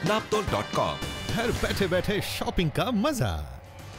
naptol.com, घर बैठे बैठे शॉपिंग का मजा।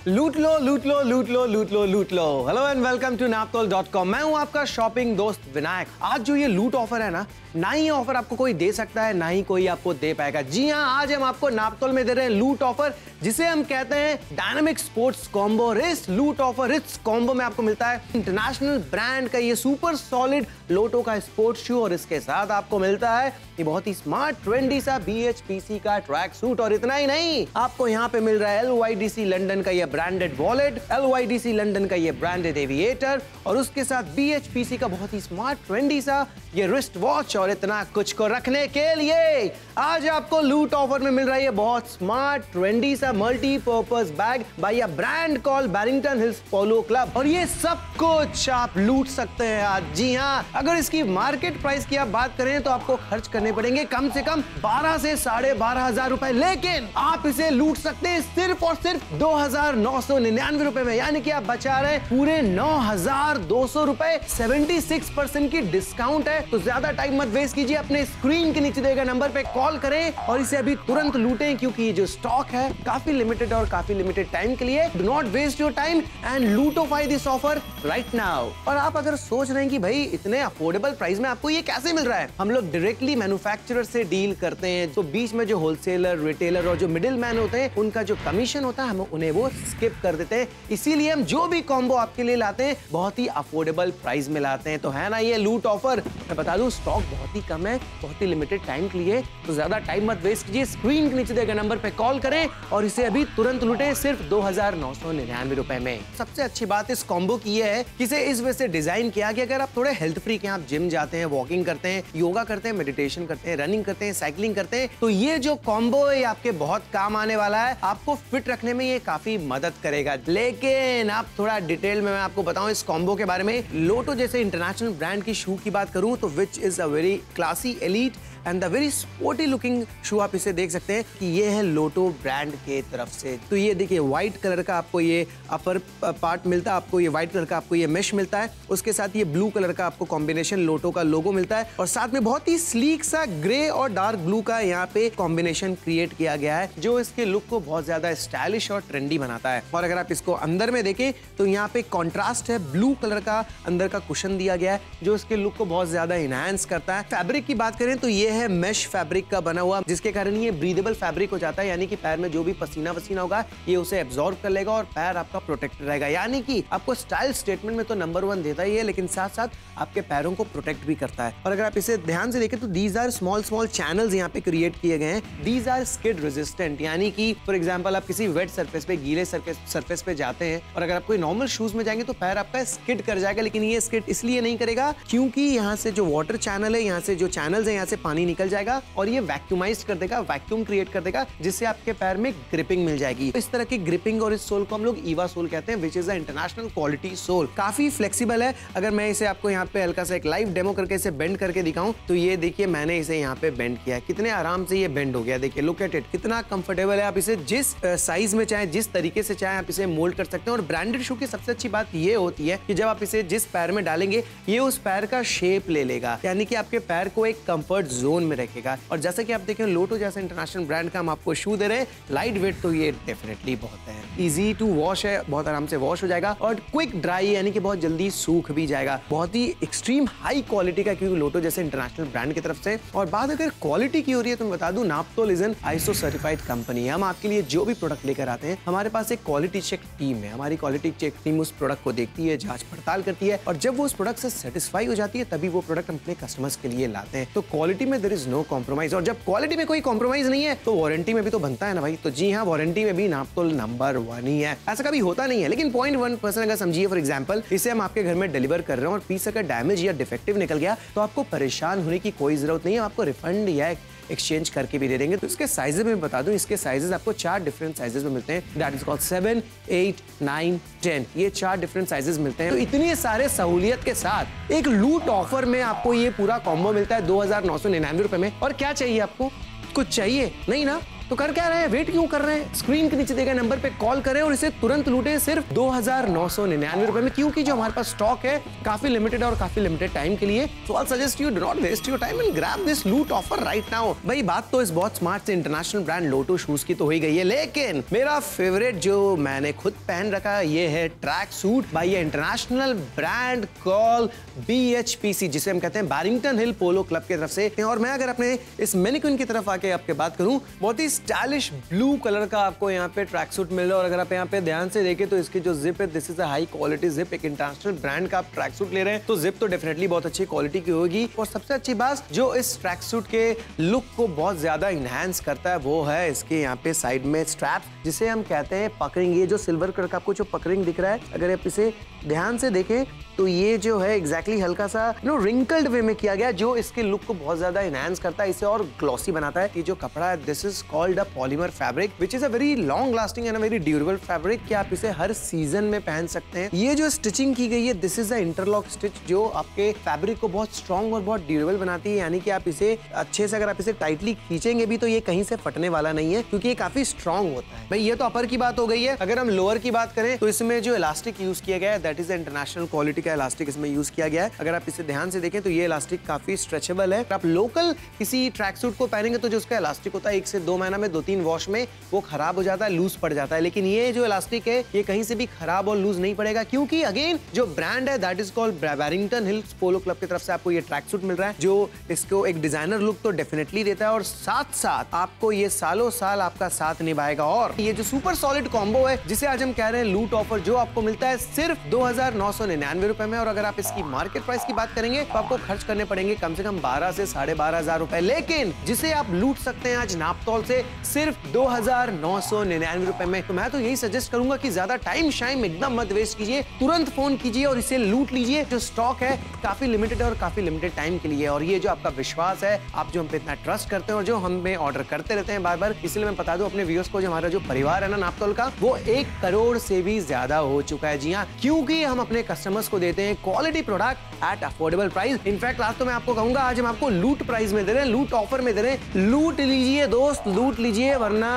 लूट लो लूट लो लूट लो लूट लो लूट लो। Hello and welcome to naptol.com। मैं हूं आपका शॉपिंग दोस्त विनायक। आज जो ये लूट ऑफर है ना ही ऑफर आपको कोई दे सकता है, ना ही कोई आपको दे पाएगा। जी हां, आज हम आपको नापतोल में दे रहे हैं लूट ऑफर, जिसे हम कहते हैं डायनामिक स्पोर्ट्स कॉम्बो रिस्ट लूट ऑफर। इस कॉम्बो में आपको मिलता है इंटरनेशनल ब्रांड का ये सुपर सॉलिड लोटो का स्पोर्ट्स शू, और इसके साथ आपको मिलता है ये बहुत ही स्मार्ट ट्रेंडी सा BHPC का ट्रैक सूट। और इतना ही नहीं, आपको यहाँ पे मिल रहा है LYDC लंदन का ये ब्रांडेड वॉलेट, LYDC लंदन का ये ब्रांडेड एविएटर, और उसके साथ BHPC का बहुत ही स्मार्ट ट्रेंडी सा ये रिस्ट वॉच। और इतना कुछ को रखने के लिए आज आपको लूट ऑफर में मिल रहा है ये बहुत स्मार्ट ट्रेंडी सा multipurpose bag by a brand call Barrington Hills Polo Club. और ये सब कुछ आप लूट सकते हैं आज। जी हाँ, अगर इसकी मार्केट प्राइस की आप बात करें तो आपको खर्च करने पड़ेंगे कम से कम 12 से 12,500 रुपए, लेकिन आप इसे लूट सकते हैं सिर्फ और सिर्फ 2,999 रुपए में। यानी कि आप बचा रहे पूरे 9,200 रुपए। 76% की डिस्काउंट है। तो ज्यादा टाइम मत वेस्ट कीजिए, अपने स्क्रीन के नीचे दिए गए नंबर पे कॉल करें और इसे अभी तुरंत लूटें, क्योंकि ये जो स्टॉक है काफी लिमिटेड और काफी लिमिटेड टाइम के लिए। Do not waste your time and लूटोफाई दिस ऑफर राइट नाउ। और आप अगर सोच रहे हैं कि भाई इतने अफोर्डेबल प्राइस में आपको ये कैसे मिल रहा है, हम लोग डायरेक्टली मैन्युफैक्चरर से डील करते हैं। तो बीच में जो होलसेलर, रिटेलर और जो मिडिल मैन होते हैं, उनका जो कमीशन होता है हम उन्हें वो स्किप कर देते हैं। इसीलिए हम जो भी कॉम्बो आपके लिए लाते हैं बहुत ही अफोर्डेबल प्राइस में लाते हैं। तो है ना ये लूट ऑफर। मैं बता दूं, स्टॉक बहुत ही कम है, बहुत ही लिमिटेड टाइम के लिए। तो ज्यादा टाइम मत वेस्ट कीजिए, स्क्रीन के नीचे दिए गए नंबर पे कॉल करें और इसे अभी तुरंत लूटें सिर्फ 2,999 रुपए में। सबसे अच्छी बात इस कॉम्बो की ये है कि इसे इस वजह से डिजाइन किया गया, अगर आप थोड़े हेल्थ फ्रीक हैं, आप जिम जाते हैं, वॉकिंग करते हैं, योगा करते हैं, मेडिटेशन करते हैं, रनिंग करते हैं, साइकिलिंग करते हैं, तो ये जो कॉम्बो है आपके बहुत काम आने वाला है। आपको फिट रखने में ये काफी मदद करेगा। लेकिन आप थोड़ा डिटेल में मैं आपको बताऊं इस कॉम्बो के बारे में। लोटो जैसे इंटरनेशनल ब्रांड की शू की बात करूं तो which is a very classy, elite and the very sporty looking shoe. आप इसे देख सकते हैं कि ये है लोटो ब्रांड के तरफ से। तो ये देखिए व्हाइट कलर का आपको ये अपर पार्ट मिलता है, आपको ये व्हाइट कलर का आपको ये मेश मिलता है, उसके साथ ये ब्लू कलर का आपको कॉम्बिनेशन लोटो का लोगो मिलता है, और साथ में बहुत ही स्लीक सा ग्रे और डार्क ब्लू का यहाँ पे कॉम्बिनेशन क्रिएट किया गया है, जो इसके लुक को बहुत ज्यादा स्टाइलिश और ट्रेंडी बनाता है। और अगर आप इसको अंदर में देखें तो यहाँ पे कॉन्ट्रास्ट है, ब्लू कलर का अंदर का कुशन दिया गया है, जो इसके लुक को बहुत ज्यादा इनहांस करता है। फैब्रिक की बात करें तो ये है मेश फैब्रिक का बना हुआ, जिसके कारण ये ब्रीदेबल फैब्रिक हो जाता है। यानी कि पैर में जो भी पसीना वसीना होगा ये उसे एब्जॉर्ब कर लेगा और पैर आपका प्रोटेक्ट रहेगा। यानी कि आपको स्टाइल स्टेटमेंट में तो नंबर 1 देता ही है, लेकिन साथ साथ आपके पैरों को प्रोटेक्ट भी करता है। और अगर आप इसे ध्यान से देखें तो these are small small channels यहाँ पे क्रिएट किए गए हैं। दीज आर स्किड रेजिस्टेंट, यानी कि फॉर एग्जांपल आप किसी वेट सरफेस पे, गीले सरफेस पे जाते हैं और अगर आप कोई नॉर्मल शूज में जाएंगे तो पैर आपका स्किड कर जाएगा, लेकिन ये स्किड इसलिए नहीं करेगा क्योंकि यहाँ से जो वाटर चैनल है, यहाँ से जो चैनल्स है, यहाँ से पानी निकल जाएगा और ये वैक्यूमाइज कर देगा, वैक्यूम क्रिएट कर देगा, जिससे आपके पैर में ग्रिपिंग मिल जाएगी। इस तरह की ग्रिपिंग और इस सोल को हम लोग ईवा सोल कहते हैं, which is a international quality sole. काफी फ्लेक्सिबल है। अगर मैं इसे आपको यहाँ पे हल्का सा एक लाइव डेमो करके इसे बेंड करके दिखाऊं तो ये देखिए मैंने इसे यहाँ पे बेंड किया है, कितने आराम से ये बेंड हो गया। देखिए लुक एट इट, कितना कंफर्टेबल है। आप इसे जिस साइज में चाहे, जिस तरीके से चाहे आप इसे मोल्ड कर सकते हैं। और ब्रांडेड शू की सबसे अच्छी बात ये होती है कि जब आप इसे जिस पैर में डालेंगे ये उस पैर का शेप ले लेगा, यानी कि आपके पैर को एक कंफर्ट जोन में रखेगा। और जैसे कि आप देखें लोटो जैसे इंटरनेशनल ब्रांड का हम आपको शू दे रहे हैं, लाइट वेट तो ये डेफिनेटली बहुत है, इजी टू वॉश है, बहुत आराम से वॉश हो जाएगा, और क्विक ड्राई यानी कि बहुत जल्दी सूख भी जाएगा। बहुत ही एक्सट्रीम हाई क्वालिटी का, क्योंकि लोटो जैसे इंटरनेशनल ब्रांड की तरफ से। और बात अगर क्वालिटी की हो रही है तो मैं बता दूं Naaptol is an ISO certified company है। हम आपके लिए जो भी प्रोडक्ट लेकर आते हैं, हमारे पास एक क्वालिटी चेक टीम है। हमारी क्वालिटी चेक टीम उस प्रोडक्ट को देखती है, जांच पड़ताल करती है, और जब वो उस प्रोडक्ट से सेटिस्फाई हो जाती है तभी वो प्रोडक्ट अपने कस्टमर्स के लिए लाते हैं। तो क्वालिटी में देयर इज नो कॉम्प्रोमाइज, और जब क्वालिटी में कोई कॉम्प्रोमाइज नहीं है तो वारंटी में भी तो बनता है ना भाई। तो जी हाँ, वारंटी में भी नापतोल नंबर 1 ही है। ऐसा कभी होता नहीं है, लेकिन 0.1% अगर समझिए, फॉर एग्जांपल इसे हम आपके घर में डिलीवर कर रहे हैं और पीस अगर डैमेज या डिफेक्टिव निकल गया तो आपको परेशान होने की कोई जरूरत नहीं है। आपको रिफंड या एक्सचेंज करके भी दे देंगे। तो इसके साइजेस में बता दूं, इसके साइजेस आपको 4 डिफरेंट साइजेस में मिलते हैं। That is called 7, 8, 9, 10। ये 4 डिफरेंट साइजेस मिलते हैं। तो इतनी सारे सहूलियत के साथ एक लूट ऑफर में आपको ये पूरा कॉम्बो मिलता है 2,999 रुपए में। और क्या चाहिए आपको? कुछ चाहिए नहीं ना? तो कर क्या रहे हैं, वेट क्यों कर रहे हैं? स्क्रीन के नीचे दिए गए नंबर पे कॉल करें और इसे तुरंत लूटें सिर्फ 2,999 रुपए में, क्योंकि जो हमारे पास स्टॉक है काफी लिमिटेड और काफी लिमिटेड टाइम के लिए। So I suggest you do not waste your time and grab this loot offer right now. भाई बात तो इस बहुत स्मार्ट से इंटरनेशनल ब्रांड लोटो शूज की तो हो ही गई है, लेकिन मेरा फेवरेट जो मैंने खुद पहन रखा है ये है track suit bye international brand call BHPC, जिसे हम कहते हैं बैरिंगटन हिल पोलो क्लब की तरफ से। और मैं अगर अपने इस मैनिक्विन की तरफ आके आपके बात करूं, बहुत ही स्टाइलिश ब्लू कलर का आपको यहाँ पे ट्रैक सूट मिल रहा है। और अगर आप यहाँ पे ध्यान से देखें तो इसकी जो जिप है, this is a high quality zip. एक इंटरनेशनल ब्रांड का आप ट्रैक सूट ले रहे हैं तो जिप तो डेफिनेटली बहुत अच्छी क्वालिटी की होगी। और सबसे अच्छी बात जो इस ट्रैक सूट के लुक को बहुत ज्यादा इनहैंस करता है वो है इसके यहाँ पे साइड में स्ट्रैप, जिसे हम कहते हैं पकड़िंग। ये जो सिल्वर कलर का आपको जो पकड़िंग दिख रहा है, अगर आप इसे ध्यान से देखें तो ये जो है एग्जैक्टली हल्का सा रिंकल्ड वे में किया गया, जो इसके लुक को बहुत ज्यादा एनहांस करता है, इसे और ग्लॉसी बनाता है। ये जो कपड़ा है, this is called a polymer fabric which is a very long lasting and a very durable fabric, कि आप इसे हर सीजन में पहन सकते हैं। ये जो स्टिचिंग की गई है, this is a interlock stitch, जो आपके फैब्रिक को बहुत स्ट्रॉन्ग और बहुत ड्यूरेबल बनाती है। यानी कि आप इसे अच्छे से अगर आप इसे टाइटली खींचेंगे भी तो ये कहीं से फटने वाला नहीं है, क्योंकि ये काफी स्ट्रॉन्ग होता है। भाई ये तो अपर की बात हो गई है। अगर हम लोअर की बात करें तो इसमें जो इलास्टिक यूज किया गया है, दैट इज इंटरनेशनल क्वालिटी का इलास्टिक इसमें यूज किया गया है। अगर आप इसे ध्यान से देखें तो ये इलास्टिक काफी स्ट्रेचेबल है। आप लोकल किसी ट्रैक सूट को पहनेंगे तो जो उसका इलास्टिक होता है 1 से 2 महीना में 2-3 वॉश में वो खराब हो जाता है, लूज पड़ जाता है। लेकिन ये जो इलास्टिक है ये कहीं से भी खराब और लूज नहीं पड़ेगा, क्योंकि अगेन जो ब्रांड है that is called Barrington Hills Polo Club की तरफ से आपको ये ट्रैक सूट मिल रहा है, जो इसको एक डिजाइनर लुक तो डेफिनेटली देता है और साथ साथ आपको ये सालों साल आपका साथ निभाएगा। और ये जो सुपर सॉलिड कॉम्बो है जिसे आज हम कह रहे हैं लूट ऑफर, जो आपको मिलता है सिर्फ 2,999 रुपए में। और अगर आप इसकी मार्केट प्राइस की बात करेंगे तो आपको खर्च करने पड़ेंगे कम से कम 12 से 12,500 रुपए, लेकिन जिसे आप लूट सकते हैं आज नापतोल से सिर्फ 2,999 रुपए में। तो मैं तो यही सजेस्ट करूंगा कि ज्यादा टाइम शाइम एकदम मत वेस्ट कीजिए, तुरंत फोन कीजिए और इसे लूट लीजिए। जो स्टॉक है काफी लिमिटेड है और काफी लिमिटेड टाइम के लिए। और ये जो आपका विश्वास है, आप जो हम पे इतना ट्रस्ट करते हैं और जो हमें ऑर्डर करते रहते हैं बार बार, इसलिए मैं बता दूं अपने व्यूअर्स को, जो हमारा जो परिवार है ना नापतोल का, वो 1 करोड़ से भी ज्यादा हो चुका है। जी हाँ, क्योंकि हम अपने कस्टमर्स को देते हैं quality product at affordable price. In fact आज तो मैं आपको कहूंगा, आज हम आपको लूट प्राइस में दे रहे हैं, लूट ऑफर में दे रहे हैं। लूट लीजिए दोस्त, लूट लीजिए, वरना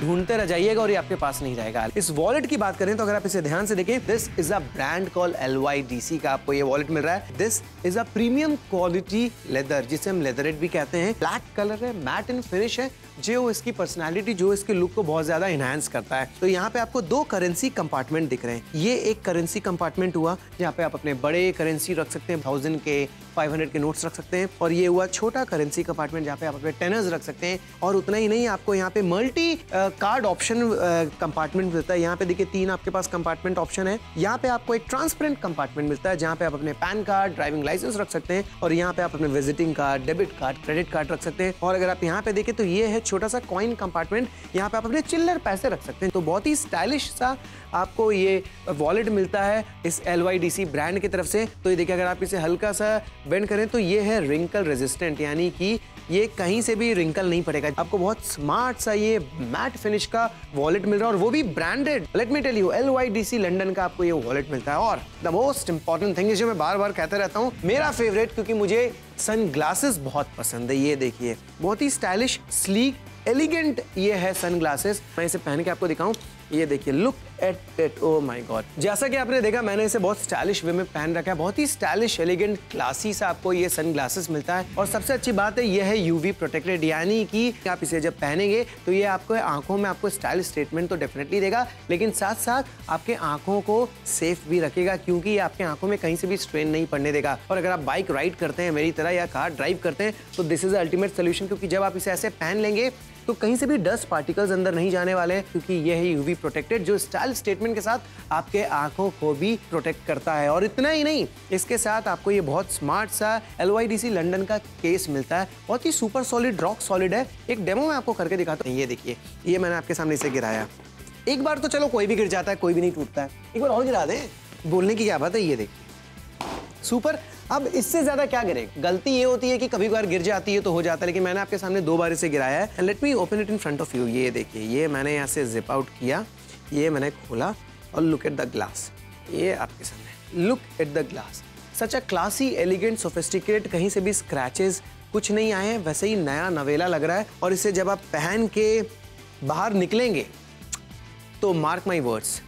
ढूंढते रह जाइएगा और ये आपके पास नहीं रहेगा। इस वॉलेट की बात करें तो अगर आप इसे ध्यान से देखें, this is a brand call LYDC का आपको ये वॉलेट मिल रहा है। This is a premium quality leather, जिसे हम लेदरेट भी कहते हैं। ब्लैक कलर है, मैट इन फिनिश है, जो इसकी पर्सनालिटी, जो इसके लुक को बहुत ज्यादा इनहैंस करता है। तो यहाँ पे आपको 2 करेंसी कंपार्टमेंट दिख रहे हैं। ये एक करेंसी कंपार्टमेंट हुआ जहाँ पे आप अपने बड़े करेंसी रख सकते हैं, 1000 के 500 के नोट्स रख सकते हैं। और ये हुआ छोटा करेंसी कंपार्टमेंट जहाँ पे आप अपने टेनर्स रख सकते हैं। और उतना ही नहीं, आपको यहाँ पे मल्टी कार्ड ऑप्शन कंपार्टमेंट मिलता है। यहाँ पे देखिए 3 आपके पास कंपार्टमेंट ऑप्शन है। यहाँ पे आपको एक ट्रांसपेरेंट कंपार्टमेंट मिलता है जहाँ पे आप अपने पैन कार्ड, ड्राइविंग लाइसेंस रख सकते हैं। और यहाँ पे आप अपने visiting card, debit card, credit card रख सकते हैं। और अगर आप यहाँ पे देखें तो ये है छोटा सा कॉइन कंपार्टमेंट, यहाँ पे आप अपने चिल्लर पैसे रख सकते हैं। तो बहुत ही स्टाइलिश सा आपको ये वॉलेट मिलता है इस LYDC ब्रांड की तरफ से। तो ये देखिए, अगर आप इसे हल्का सा बेंड करें तो ये है रिंकल रेजिस्टेंट, यानी कि ये कहीं से भी रिंकल नहीं पड़ेगा। आपको बहुत स्मार्ट सा ये मैट फिनिश का वॉलेट मिल रहा है और वो भी branded. Let me tell you, LYDC London का आपको ये वॉलेट मिलता है। और द मोस्ट इंपॉर्टेंट थिंग, जो मैं बार बार कहता रहता हूँ, मेरा फेवरेट, क्योंकि मुझे सनग्लासेस बहुत पसंद है। ये देखिए, बहुत ही स्टाइलिश, स्लीक, एलिगेंट ये है सनग्लासेस। मैं इसे पहन के आपको दिखाऊं, ये देखिए, look at it, oh my God. जैसा कि आपने देखा, मैंने इसे बहुत स्टाइलिश वे में पहन रखा है। बहुत ही स्टाइलिश, एलिगेंट, क्लासी सा आपको ये सनग्लासेस मिलता है। और सबसे अच्छी बात है, ये है UV प्रोटेक्टेड, यानी कि आप इसे जब पहनेंगे तो ये आपको आंखों में आपको स्टाइलिश स्टेटमेंट तो डेफिनेटली देगा, लेकिन साथ साथ आपके आंखों को सेफ भी रखेगा, क्योंकि ये आपके आंखों में कहीं से भी स्ट्रेन नहीं पड़ने देगा। और अगर आप बाइक राइड करते हैं मेरी तरह या कार ड्राइव करते हैं तो दिस इज अल्टीमेट सोल्यूशन, क्योंकि जब आप इसे ऐसे पहन लेंगे तो कहीं से भी डस्ट पार्टिकल्स अंदर नहीं जाने वाले, क्योंकि ये है UV प्रोटेक्टेड, जो स्टाइल स्टेटमेंट के साथ आपके आंखों को भी प्रोटेक्ट करता है। और इतना ही नहीं, इसके साथ आपको ये बहुत स्मार्ट सा LYDC लंदन का केस मिलता है। बहुत ही सुपर सॉलिड, रॉक सॉलिड है। एक डेमो मैं आपको करके दिखाता हूँ। ये देखिए, ये मैंने आपके सामने इसे गिराया। एक बार तो चलो कोई भी गिर जाता है, कोई भी नहीं टूटता है, एक बार और गिरा दें, बोलने की क्या बात है। ये देखिए, सुपर। अब इससे ज्यादा क्या गिरे? गलती ये होती है कि कभी बार गिर जाती है तो हो जाता है, लेकिन मैंने आपके सामने 2 बार इसे गिराया है। And let me open it in front of you. ये देखिए, ये मैंने यहाँ से जिप आउट किया, ये मैंने खोला और लुक एट द ग्लास। ये आपके सामने, look at the glass. Such a classy, elegant, sophisticated, कहीं से भी स्क्रैचेस कुछ नहीं आए हैं, वैसे ही नया नवेला लग रहा है। और इसे जब आप पहन के बाहर निकलेंगे तो मार्क माई वर्ड्स,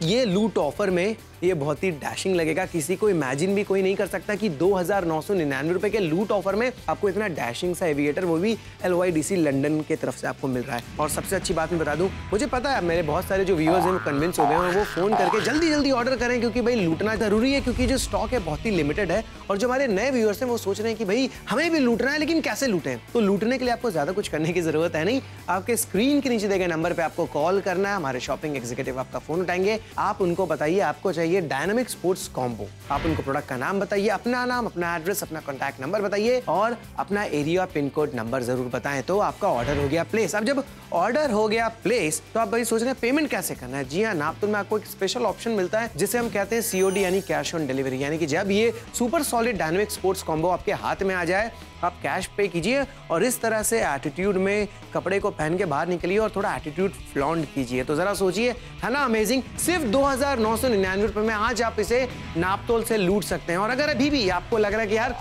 ये लूट ऑफर में ये बहुत ही डैशिंग लगेगा। किसी को इमेजिन भी कोई नहीं कर सकता कि 2,999 रुपए के लूट ऑफर में आपको इतना डैशिंग सा एविएटर, वो भी LYDC लंदन की तरफ से आपको मिल रहा है। और सबसे अच्छी बात मैं बता दूं, मुझे पता है मेरे बहुत सारे जो व्यूअर्स हैं वो कन्विंस हो गए हैं, वो फोन करके जल्दी जल्दी ऑर्डर करें, क्योंकि भाई लूटना जरूरी है, क्योंकि जो स्टॉक है बहुत ही लिमिटेड है। और जो हमारे नए व्यूअर्स हैं वो सोच रहे हैं कि भाई हमें भी लूटना है, लेकिन कैसे लूटें। तो लूटने के लिए आपको ज्यादा कुछ करने की जरूरत है नहीं, आपके स्क्रीन के नीचे दिए नंबर पे आपको कॉल करना है, हमारे शॉपिंग एग्जीक्यूटिव आपका फोन उठाएंगे, आप उनको बताइए आपको चाहिए डायनामिक स्पोर्ट्स कॉम्बो। आप उनको प्रोडक्ट का नाम बताइए, अपना नाम, अपना एड्रेस, अपना कॉन्टैक्ट नंबर बताइए और अपना एरिया पिन कोड नंबर जरूर बताएं, तो आपका ऑर्डर हो गया प्लेस। अब जब ऑर्डर हो गया प्लेस तो आप भाई सोच रहे हैं पेमेंट कैसे करना है। जी हाँ, नापतोल में आपको एक स्पेशल ऑप्शन मिलता है जिसे हम कहते हैं COD यानी कैश ऑन डिलीवरी। यानी कि जब ये super solid dynamic sports combo आपके हाथ में आ जाए, आप कैश पे कीजिए और इस तरह से एटीट्यूड में कपड़े को पहन के बाहर निकलिए और थोड़ा एटीट्यूड फ्लॉन्ट कीजिए। तो जरा सोचिए, है ना अमेजिंग। सिर्फ 2,999 रुपए में आज आप इसे नापतोल से लूट सकते हैं। और अगर अभी भी आपको लग रहा है कि यार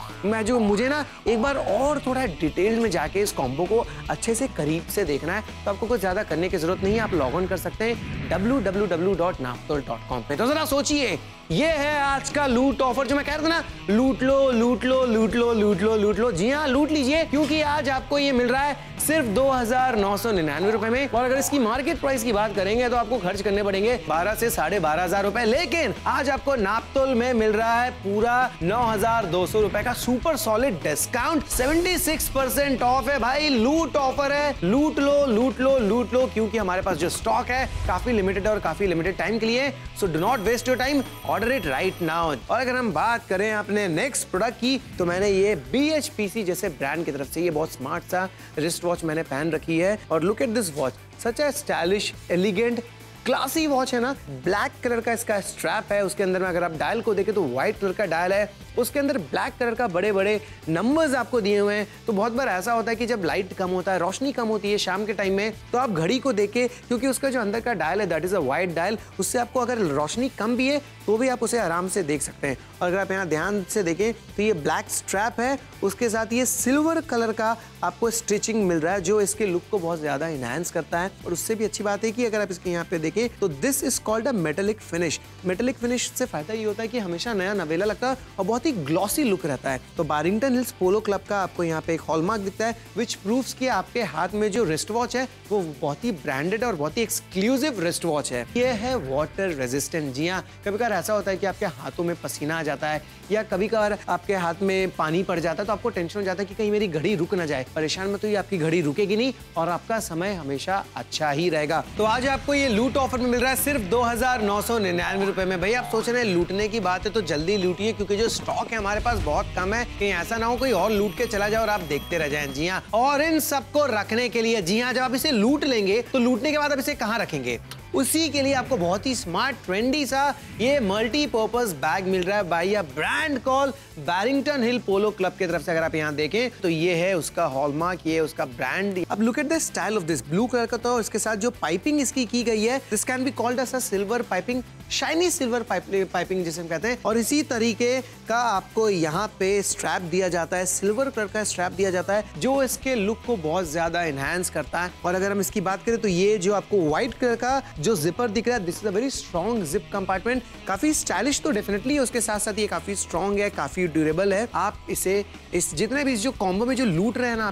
मुझे ना एक बार और थोड़ा डिटेल में जाके इस कॉम्बो को अच्छे से करीब से देखना है, तो आपको कुछ ज्यादा करने की जरूरत नहीं है। आप लॉग ऑन कर सकते हैं www.naptol.com पे। तो जरा सोचिए, ये है आज का लूट ऑफर जो मैं कह रहा था ना, लूट लो लूट लो लूट लो लूट लो लूट लो। जी हाँ, लूट लीजिए, क्योंकि आज आपको ये मिल रहा है सिर्फ 2,999 रुपए में। और अगर इसकी मार्केट प्राइस की बात करेंगे तो आपको खर्च करने पड़ेंगे 12 से 12,500 रुपए, लेकिन आज आपको नापतोल में मिल रहा है पूरा 9,200 रुपए का सुपर सॉलिड डिस्काउंट। 76% ऑफ है भाई, लूट ऑफर है, लूट लो लूट लो लूट लो, क्योंकि हमारे पास जो स्टॉक है काफी लिमिटेड और काफी लिमिटेड टाइम के लिए। So do not waste your time, order it right now. और अगर हम बात करें अपने नेक्स्ट प्रोडक्ट की, तो मैंने ये BHPC जैसे ब्रांड की तरफ से ये बहुत स्मार्ट सा रिस्ट वॉच मैंने पहन रखी है। और look at this watch, such A stylish, elegant, classy watch है ना। ब्लैक कलर का इसका स्ट्रैप है, उसके अंदर में अगर आप डायल को देखें तो व्हाइट कलर का डायल है, उसके अंदर ब्लैक कलर का बड़े बड़े नंबर्स आपको दिए हुए हैं। तो बहुत बार ऐसा होता है कि जब लाइट कम होता है, रोशनी कम होती है शाम के टाइम में, तो आप घड़ी को देखें, क्योंकि उसका जो अंदर का डायल है that is a white dial, उससे आपको अगर रोशनी कम भी है तो भी आप उसे आराम से देख सकते हैं। और अगर आप यहाँ ध्यान से देखें तो ये ब्लैक स्ट्रैप है, उसके साथ ये सिल्वर कलर का आपको स्टिचिंग मिल रहा है जो इसके लुक को बहुत ज्यादा इनहैंस करता है। और उससे भी अच्छी बात है कि अगर आप इसके यहाँ पे देखें तो this is called a metallic finish. Metallic finish से फायदा ये होता है कि हमेशा नया नवेला लगता है और बहुत ही ग्लॉसी लुक रहता है। तो बैरिंगटन हिल्स पोलो क्लब का आपको यहाँ पे एक हॉलमार्क दिखता है विच प्रूव्स कि आपके हाथ में जो रिस्ट वॉच है वो बहुत ही ब्रांडेड और बहुत ही एक्सक्लूसिव रिस्ट वॉच है। ये है वाटर रेजिस्टेंट। जी हाँ, कभी कभार ऐसा होता है कि आपके हाथों में पसीना आ जाता है या कभी कभार आपके हाथ में पानी पड़ जाता है, तो आपको टेंशन हो जाता है कि कहीं मेरी घड़ी रुक ना जाए। परेशान मत होइए, आपकी घड़ी रुकेगी नहीं और आपका समय हमेशा अच्छा ही रहेगा। तो आज आपको ये लूट ऑफर में मिल रहा है सिर्फ 2,999 रुपए में। भाई आप सोच रहे हैं लूटने की बात है तो जल्दी लूटिए, क्योंकि जो स्टॉक है हमारे पास बहुत कम है, कहीं ऐसा ना हो कोई और लूट के चला जाए और आप देखते रह जाएं। जी हाँ, और इन सबको रखने के लिए, जी हाँ, जब आप इसे लूट लेंगे तो लूटने के बाद आप इसे कहाँ रखेंगे, उसी के लिए आपको बहुत ही स्मार्ट ट्रेंडी सा ये मल्टीपर्पज बैग मिल रहा है by a brand call Barrington Hill Polo Club की तरफ से। अगर आप यहाँ देखें तो ये है उसका हॉलमार्क, ये उसका ब्रांड। अब look at the style of this, blue colour का, तो इसके साथ जो पाइपिंग इसकी की गई है, this can be called as a silver piping, shiny silver piping जिसे हम कहते हैं। और इसी तरीके का आपको यहाँ पे स्ट्रैप दिया जाता है, सिल्वर कलर का स्ट्रैप दिया जाता है जो इसके लुक को बहुत ज्यादा एनहांस करता है। और अगर हम इसकी बात करें तो ये जो आपको व्हाइट कलर का जो जिपर दिख रहा है, this is a very strong zip compartment. काफी स्टाइलिश तो डेफिनेटली है, उसके साथ साथ ये काफी स्ट्रॉन्ग है, काफी ड्यूरेबल है। आप इसे इस जितने भी इस जो कॉम्बो में जो लूट रहे हैं ना,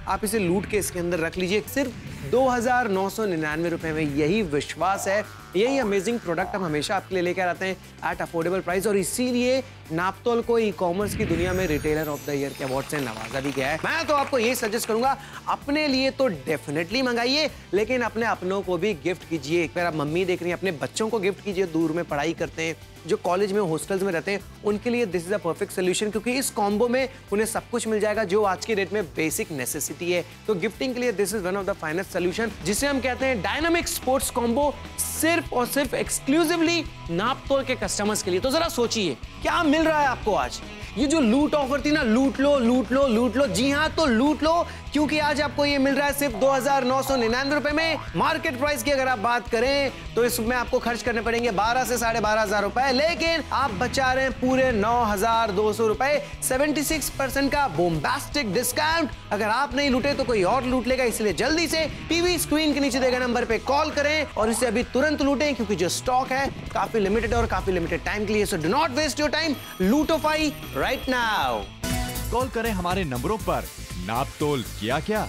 आप इसे लूट के इसके अंदर रख लीजिए। सिर्फ 2,999 रुपए में यही विश्वास है, यही अमेजिंग प्रोडक्ट हम हमेशा आपके लिए लेकर आते हैं एट अफोर्डेबल प्राइस। और इसीलिए नापतोल को ई कॉमर्स की दुनिया में रिटेलर ऑफ द ईयर के अवार्ड से नवाजा भी गया है। मैं तो आपको यही सजेस्ट करूंगा, अपने लिए तो डेफिनेटली मंगाइए, लेकिन अपने अपनों को भी गिफ्ट कीजिए। अगर आप मम्मी देख रही हैं, अपने बच्चों को गिफ्ट कीजिए, दूर में पढ़ाई करते हैं, जो कॉलेज में हॉस्टल्स में रहते हैं, उनके लिए this is a perfect solution, क्योंकि इस कॉम्बो में उन्हें सब कुछ मिल जाएगा जो आज की डेट में बेसिक नेसेसिटी है। तो गिफ्टिंग के लिए this is one of the finest solution, जिसे हम कहते हैं डायनामिक स्पोर्ट्स कॉम्बो, सिर्फ और सिर्फ एक्सक्लूसिवली नापतोल के कस्टमर्स के लिए। तो जरा सोचिए क्या मिल रहा है आपको आज, ये जो लूट ऑफर थी ना, लूट लो लूट लो लूट लो, जी हाँ तो लूट लो, क्योंकि आज आपको ये मिल रहा है सिर्फ 2,999 रुपए में। मार्केट प्राइस की अगर आप बात करें तो इसमें आपको खर्च करने पड़ेंगे 12 से 12,500 रुपए, लेकिन आप बचा रहे हैं पूरे 9,200 रुपए, 76% का बोम्बास्टिक डिस्काउंट। अगर आप नहीं लूटे तो कोई और लूट लेगा, इसलिए जल्दी से टीवी स्क्रीन के नीचे दिए गए नंबर पे कॉल करें और इसे अभी तुरंत लूटें, क्योंकि जो स्टॉक है काफी लिमिटेड और काफी लिमिटेड टाइम के लिए। So do not waste your time, लूटोफाई राइट नाउ। कॉल करें हमारे नंबरों पर। नाप तोल किया क्या?